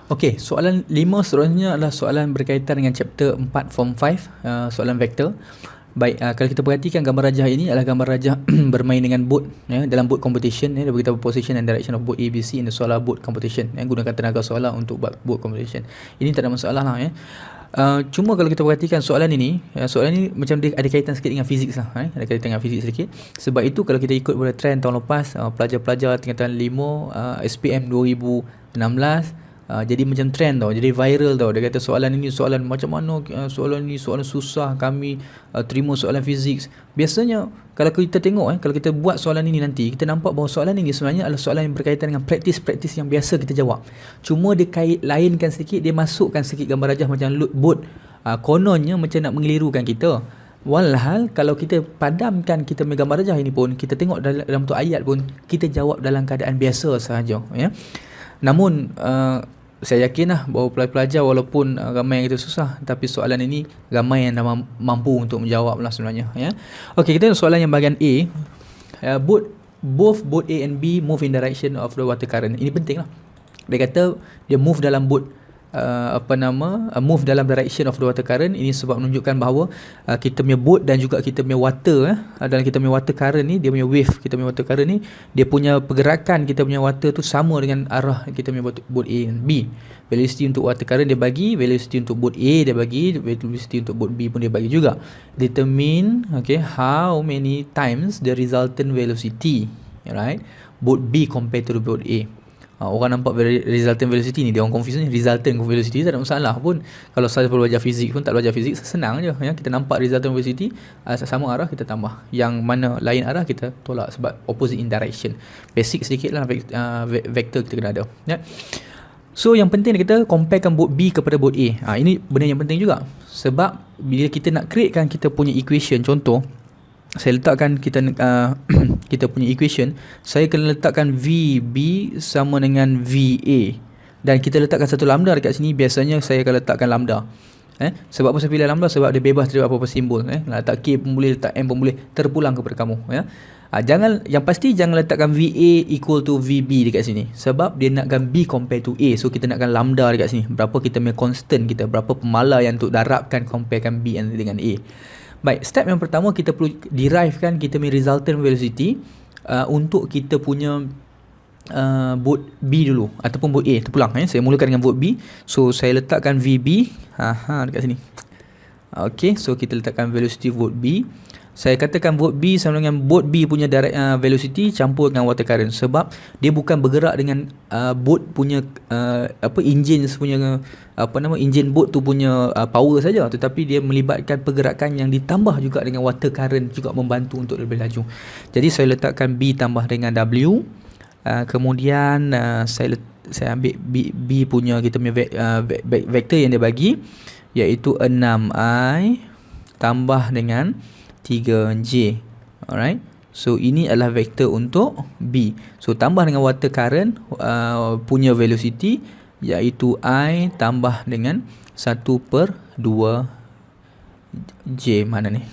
Okey, soalan 5 seterusnya adalah soalan berkaitan dengan chapter 4 form 5, soalan vektor. Baik, kalau kita perhatikan gambar rajah ini adalah gambar rajah bermain dengan boat ya, dalam boat competition ya, dia beritahu position and direction of boat A, B, C in the solar boat competition ya, gunakan tenaga solar untuk buat boat competition. Ini tak ada masalah lah ya. Cuma kalau kita perhatikan soalan ini macam dia ada kaitan sikit dengan fizik lah, ada kaitan dengan fizik sedikit. Sebab itu kalau kita ikut pada trend tahun lepas, pelajar-pelajar tingkatan 5 SPM 2016 jadi macam trend tau, jadi viral tau. Dia kata soalan ini soalan macam mana, soalan ni soalan susah, kami terima soalan fizik. Biasanya kalau kita tengok kalau kita buat soalan ini nanti, kita nampak bahawa soalan ini sebenarnya adalah soalan yang berkaitan dengan praktis-praktis yang biasa kita jawab. Cuma dia lainkan sedikit, dia masukkan sedikit gambar rajah macam load boat. Kononnya macam nak mengelirukan kita. Walhal kalau kita padamkan kita punya gambar rajah ini pun, kita tengok dalam tu ayat pun, kita jawab dalam keadaan biasa sahaja ya. Namun saya yakinlah bahawa pelajar walaupun ramai yang kata susah, tapi soalan ini ramai yang dah mampu untuk menjawab lah sebenarnya ya. Okey, kita tengok soalan yang bahagian A. Both boat A and B move in direction of the water current. Ini penting lah. Dia kata dia move dalam boat move dalam direction of the water current. Ini sebab menunjukkan bahawa kita punya boat dan juga kita punya water dalam kita punya water current ni, dia punya wave, kita punya water current ni, dia punya pergerakan kita punya water tu sama dengan arah kita punya boat A dan B. Velocity untuk water current dia bagi, velocity untuk boat A dia bagi, velocity untuk boat B pun dia bagi juga. Determine how many times the resultant velocity, right, boat B compared to the boat A. Orang nampak resultant velocity ni, dia orang confuse ni, resultant velocity tak ada masalah pun. Kalau saya perlu belajar fizik pun, tak belajar fizik, senang je ya. Kita nampak resultant velocity sama arah, kita tambah. Yang mana lain arah, kita tolak sebab opposite in direction. Basic sedikit lah vektor kita kena ada ya. So yang penting kita comparekan boat B kepada boat A. Ini benda yang penting juga. Sebab bila kita nak createkan kita punya equation, contoh saya letakkan kita punya equation, saya kena letakkan VB sama dengan VA, dan kita letakkan satu lambda dekat sini. Biasanya saya akan letakkan lambda. Sebab apa saya pilih lambda? Sebab dia bebas dari apa-apa simbol. Letak K pun boleh, letak M pun boleh, terpulang kepada kamu ya. Yang pasti jangan letakkan VA equal to VB dekat sini, sebab dia nakkan B compare to A. So kita nakkan lambda dekat sini, berapa kita punya constant kita, berapa pemala yang untuk darabkan comparekan B dengan A. Baik, step yang pertama kita perlu derivekan kita punya resultant velocity untuk kita punya boat B dulu ataupun boat A, terpulang saya mulakan dengan boat B. So saya letakkan VB dekat sini. Okey, so kita letakkan velocity boat B. Saya katakan boat B sama dengan boat B punya direct velocity campur dengan water current, sebab dia bukan bergerak dengan boat punya engine punya engine boat tu punya power saja, tetapi dia melibatkan pergerakan yang ditambah juga dengan water current juga membantu untuk lebih laju. Jadi saya letakkan B tambah dengan W. Kemudian saya ambil B punya kita punya vektor yang dia bagi, iaitu 6I tambah dengan 3J. Alright. So ini adalah vektor untuk B. So tambah dengan water current punya velocity, iaitu I tambah dengan 1/2J. Mana ni?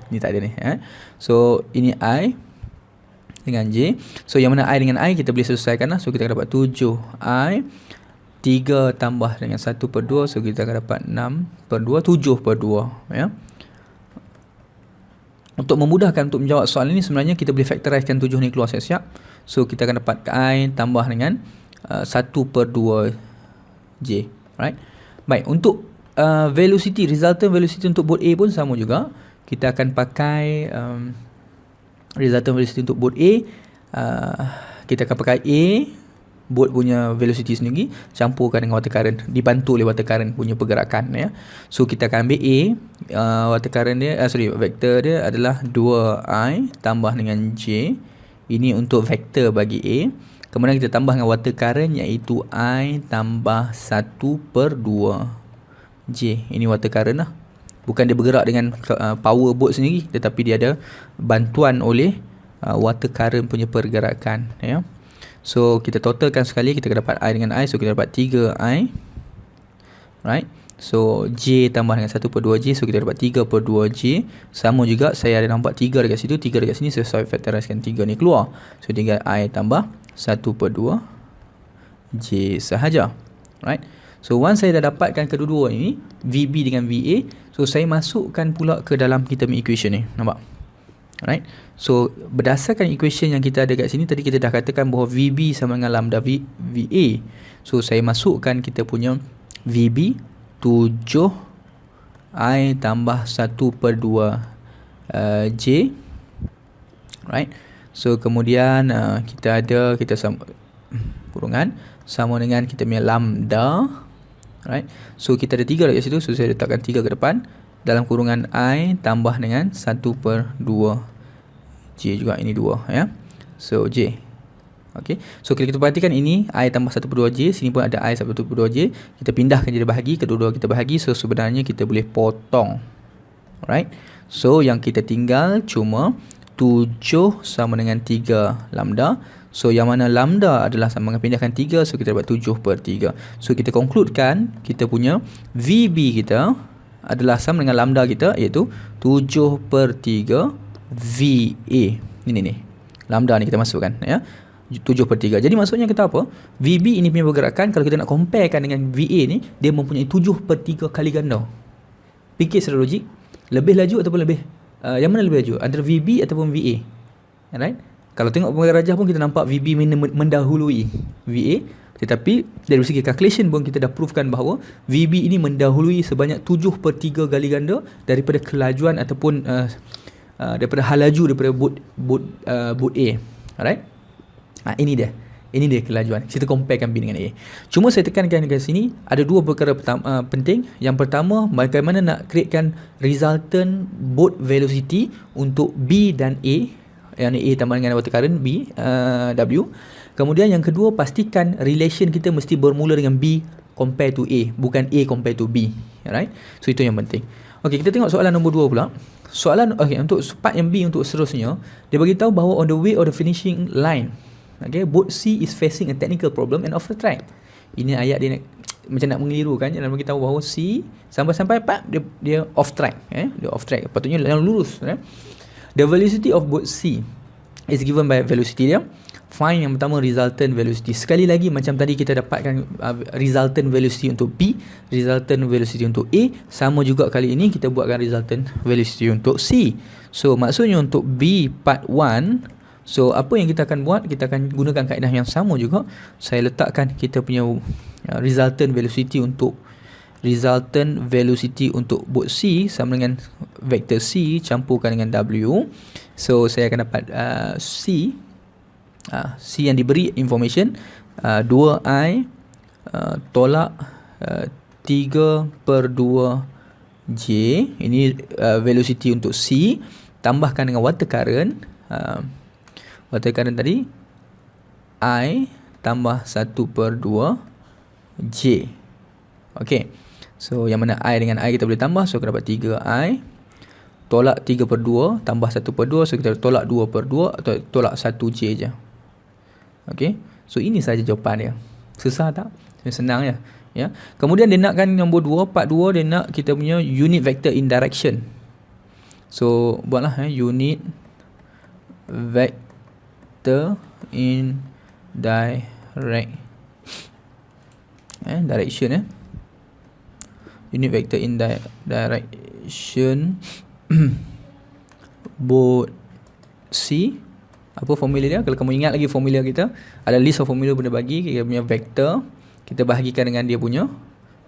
Ni tak ada ni. So ini I dengan J. So yang mana I dengan I kita boleh selesaikan lah. So kita akan dapat 7I 3 tambah dengan 1/2. So kita akan dapat 6/2, 7/2 ya. Untuk memudahkan untuk menjawab soalan ini, sebenarnya kita boleh factorizekan 7 ni keluar siap-siap. So kita akan dapat I tambah dengan 1/2J. Right. Baik, untuk velocity, resultant velocity untuk boat A pun sama juga. Kita akan pakai resultant velocity untuk boat A. Kita akan pakai A, boat punya velocity sendiri, campurkan dengan water current, dibantu oleh water current punya pergerakan ya. So kita akan ambil A, water current dia, vektor dia adalah 2I tambah dengan J. Ini untuk vektor bagi A. Kemudian kita tambah dengan water current, iaitu I tambah 1/2J. Ini water current lah. Bukan dia bergerak dengan power boat sendiri, tetapi dia ada bantuan oleh water current punya pergerakan ya. So kita totalkan sekali, kita dapat I dengan I. So kita dapat 3I. Right. So J tambah dengan 1/2J. So kita dapat 3/2J. Sama juga, saya ada nampak 3 dekat situ, 3 dekat sini. So saya factorizekan 3 ni keluar. So 3I tambah 1/2J sahaja. Right. So once saya dah dapatkan kedua-dua ini, VB dengan VA, so saya masukkan pula ke dalam kita punya equation ni. Nampak? Alright. So berdasarkan equation yang kita ada kat sini, tadi kita dah katakan bahawa VB sama dengan lambda VA. So saya masukkan kita punya VB 7I tambah 1/2 J. Right. So kemudian kita kurungan sama dengan kita punya lambda. Right. So kita ada 3 dekat situ, so saya letakkan 3 ke depan dalam kurungan I tambah dengan 1/2 J juga, ini 2 ya. So J. Okey. So kalau kita perhatikan ini I tambah 1/2 J, sini pun ada I 1/2 J. Kita pindahkan jadi bahagi, kedua-dua kita bahagi, so sebenarnya kita boleh potong. Alright. So yang kita tinggal cuma 7 sama dengan 3 lambda. So yang mana lambda adalah sama dengan pindahkan 3, so kita dapat 7/3. So kita concludekan kita punya VB kita adalah sama dengan lambda kita, iaitu 7/3 VA. Ini lambda ni kita masukkan ya. 7/3. Jadi maksudnya kita apa? VB ini punya pergerakan, kalau kita nak comparekan dengan VA ni, dia mempunyai 7/3 kali ganda. Fikir secara logik, lebih laju ataupun lebih yang mana lebih laju? Antara VB ataupun VA. Alright? Kalau tengok pembayaran rajah pun kita nampak VB mendahului VA, tetapi dari segi calculation pun kita dah proofkan bahawa VB ini mendahului sebanyak 7/3 kali ganda daripada kelajuan ataupun daripada hal laju daripada boot A. Alright? Ini dia kelajuan. Kita comparekan B dengan A. Cuma saya tekankan kat sini ada dua perkara penting. Yang pertama, bagaimana nak createkan resultant boat velocity untuk B dan A. Yang A tambah dengan water current B, W. Kemudian yang kedua, pastikan relation kita mesti bermula dengan B compare to A, bukan A compare to B. Alright? So itu yang penting. Okey, kita tengok soalan nombor 2 pula. Soalan untuk part yang B untuk seterusnya, dia bagi tahu bahawa on the way of the finishing line, okay, boat C is facing a technical problem and off the track. Ini ayat dia macam nak mengelirukan, jangan bagi tahu bahawa C sampai dia off track, dia off track. Patutnya yang lurus, The velocity of boat C is given by velocity dia. Find yang pertama resultant velocity. Sekali lagi macam tadi kita dapatkan resultant velocity untuk B, resultant velocity untuk A, sama juga kali ini kita buatkan resultant velocity untuk C. So maksudnya untuk B part 1, so apa yang kita akan buat, kita akan gunakan kaedah yang sama juga. Saya letakkan kita punya resultant velocity untuk boat C sama dengan vektor C campurkan dengan W. So saya akan dapat C yang diberi information 2I tolak 3/2 J. Ini velocity untuk C, tambahkan dengan water current. Water current tadi I tambah 1/2 J. Okay. So yang mana I dengan I kita boleh tambah, so kita dapat 3I tolak 3/2 tambah 1/2, so kita tolak 2/2 atau tolak 1J je. Okay. So ini saja jawapan dia. Susah tak? Senang ya. Ya. Kemudian dia nakkan nombor 2, part 2, dia nak kita punya unit vector in direction. So buatlah unit vector in direction. Unit vector in direction boat C. Apa formula dia? Kalau kamu ingat lagi formula kita, ada list of formula benda bagi kita punya vector, kita bahagikan dengan dia punya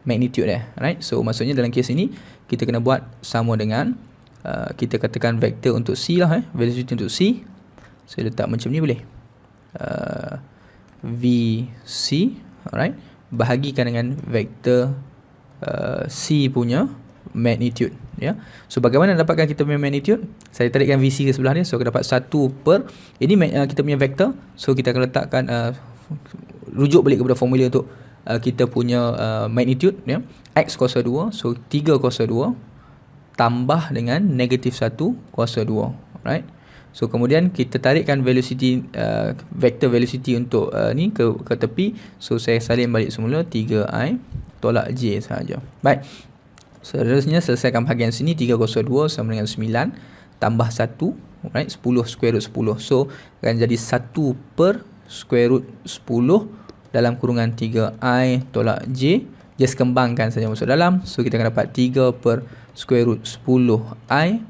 magnitude dia. Right? So maksudnya dalam kes ini kita kena buat sama dengan kita katakan vector untuk C lah, velocity untuk C. Saya letak macam ni boleh. VC, alright, bahagikan dengan vektor C punya magnitude, ya. So bagaimana dapatkan kita punya magnitude? Saya tarikkan VC ke sebelah ni, so kita dapat 1 per ini kita punya vektor. So kita akan letakkan rujuk balik kepada formula untuk kita punya magnitude, ya. X kuasa 2, so 3 kuasa 2 tambah dengan negatif 1 kuasa 2, right? So kemudian kita tarikkan velocity, vector velocity untuk ni ke tepi. So saya salin balik semula 3I tolak J sahaja. Baik. Seterusnya selesaikan bahagian sini. 3 kuasa 2 sama dengan 9 tambah 1, right? 10 square root 10. So akan jadi 1 per square root 10 dalam kurungan 3I tolak J. just kembangkan saja masuk dalam. So kita akan dapat 3 per square root 10i,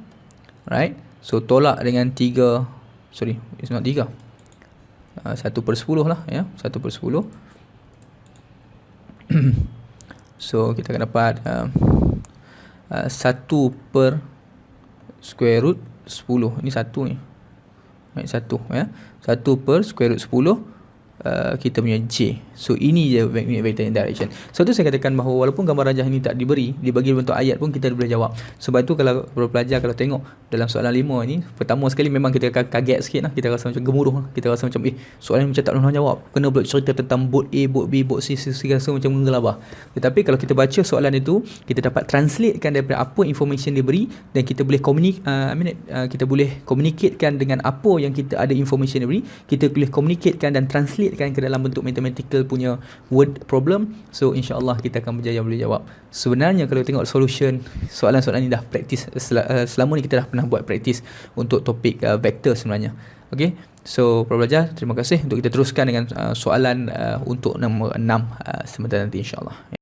right? So tolak dengan 3, sorry, it's not 3, 1 per 10 lah ya, 1 per 10. So kita akan dapat 1 per square root 10. Ini 1 ni, right, 1 ya, 1 per square root 10 kita punya J. So ini je vector in direction. So tu saya katakan bahawa walaupun gambar rajah ini tak dibagi bentuk ayat pun kita boleh jawab. Sebab tu kalau pelajar kalau tengok dalam soalan 5 ni, pertama sekali memang kita kaget sikit lah, kita rasa macam gemuruh lah. Kita rasa macam soalan ni macam tak boleh jawab, kena pula cerita tentang bot A, bot B, bot C, rasa macam menggelabah. Tetapi kalau kita baca soalan itu, kita dapat translatekan daripada apa information dia beri, dan kita boleh kita boleh communicatekan dengan apa yang kita ada information dia beri, kita boleh communicatekan dan translatekan ke dalam bentuk mathematical punya word problem. So insyaAllah kita akan berjaya boleh jawab. Sebenarnya kalau tengok solution soalan-soalan ni dah praktis, selama ni kita dah pernah buat praktis untuk topik vektor sebenarnya. Okay, so para pelajar, terima kasih. Untuk kita teruskan dengan soalan untuk nombor 6 sebentar nanti insyaAllah.